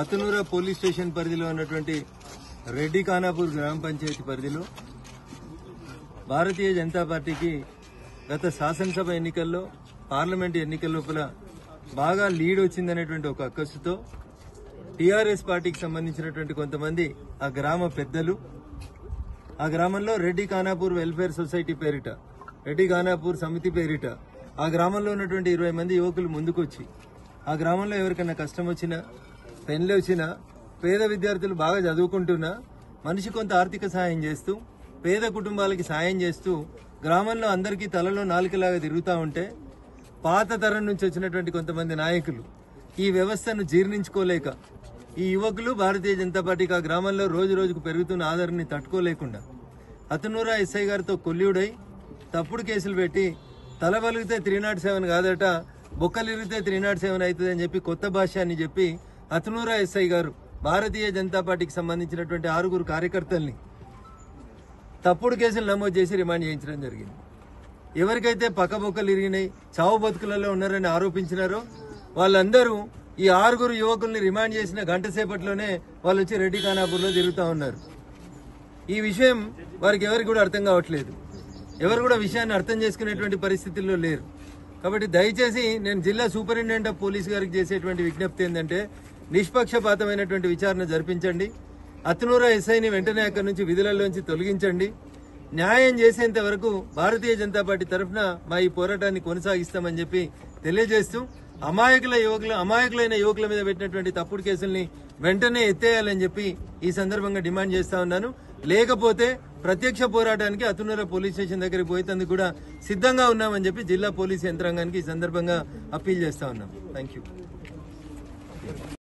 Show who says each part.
Speaker 1: అతనూరా police station పరిధిలో ఉన్నటువంటి రెడ్డి ఖానాపూర్ గ్రామ పంచాయతీ పరిధిలో భారతీయ జనతా పార్టీకి గత శాసనసభ ఎన్నికల్లో పార్లమెంటు ఎన్నికల లోపల బాగా లీడ్ వచ్చిందనేటువంటి ఒక అక్కసుతో టీఆర్ఎస్ పార్టీకి సంబంధించినటువంటి కొంతమంది ఆ గ్రామ పెద్దలు ఆ గ్రామంలో రెడ్డి ఖానాపూర్ వెల్ఫేర్ సొసైటీ పేరిట రెడ్డి ఖానాపూర్ సమితి పేరిట ఆ గ్రామంలో ఉన్నటువంటి 20 మంది యువకులు ముందుకొచ్చి ఆ గ్రామంలో ఎవరికైనా కష్టం వచ్చినా పెళ్లి వచ్చినా పేద విద్యార్థులు బాగా చదువుకుంటున్నా మనిషి కొంత ఆర్థిక సహాయం చేస్తూ పేద కుటుంబాలకి సాయం చేస్తూ గ్రామంలో అందరికీ తలలో నాలుకలాగా తిరుగుతూ ఉంటే పాత తరం నుంచి వచ్చినటువంటి కొంతమంది నాయకులు ఈ వ్యవస్థను జీర్ణించుకోలేక ఈ యువకులు భారతీయ జనతా పార్టీకి ఆ గ్రామంలో రోజు రోజుకు పెరుగుతున్న ఆదరణని తట్టుకోలేకుండా అతనూరా ఎస్ఐ గారితో కొల్లుడై తప్పుడు కేసులు పెట్టి తల బలిగితే 307 కాదట బొక్కలిరిగితే 307 అవుతుంది అని చెప్పి కొత్త భాష అని చెప్పి అతనూరా ఎస్ఐ గారు భారతీయ జనతా పార్టీకి సంబంధించినటువంటి 6 కార్యకర్తల్ని తప్పుడు కేసులు నమోదు చేసి రిమాండ్ చేయించడం జరిగింది. ఎవరికైతే పక్కబొక్కలు ఇరిగినాయి చావు బతుకులలో ఉన్నారని ఆరోపించినారో వాళ్ళందరూ ఈ 6 యువకుల్ని రిమాండ్ చేసిన గంట సేపట్లోనే వాళ్ళు వచ్చి రెడ్డి ఖానాపూర్లో తిరుగుతూ ఉన్నారు. ఈ విషయం వారికి ఎవరికి కూడా అర్థం కావట్లేదు. ఎవరు కూడా విషయాన్ని అర్థం చేసుకునేటువంటి పరిస్థితుల్లో లేరు. కాబట్టి దయచేసి నేను జిల్లా సూపరింటెండెంట్ ఆఫ్ పోలీస్ గారికి చేసేటువంటి విజ్ఞప్తి ఏంటంటే నిష్పక్షపాతమైనటువంటి విచారణ జరిపించండి. అతనూరా ఎస్ఐని వెంటనే అక్కడి నుంచి విధులలోంచి తొలగించండి. న్యాయం చేసేంత వరకు భారతీయ జనతా పార్టీ తరఫున మా ఈ పోరాటాన్ని కొనసాగిస్తామని చెప్పి తెలియజేస్తూ అమాయకులైన యువకుల మీద పెట్టినటువంటి తప్పుడు కేసుల్ని వెంటనే ఎత్తేయాలని చెప్పి ఈ సందర్భంగా డిమాండ్ చేస్తా ఉన్నాను. లేకపోతే ప్రత్యక్ష పోరాటానికి అతనూరా పోలీస్ స్టేషన్ దగ్గరికి పోయేందుకు కూడా సిద్ధంగా ఉన్నామని చెప్పి జిల్లా పోలీస్ యంత్రాంగానికి ఈ సందర్భంగా అప్పీల్ చేస్తా ఉన్నాం. Thank you.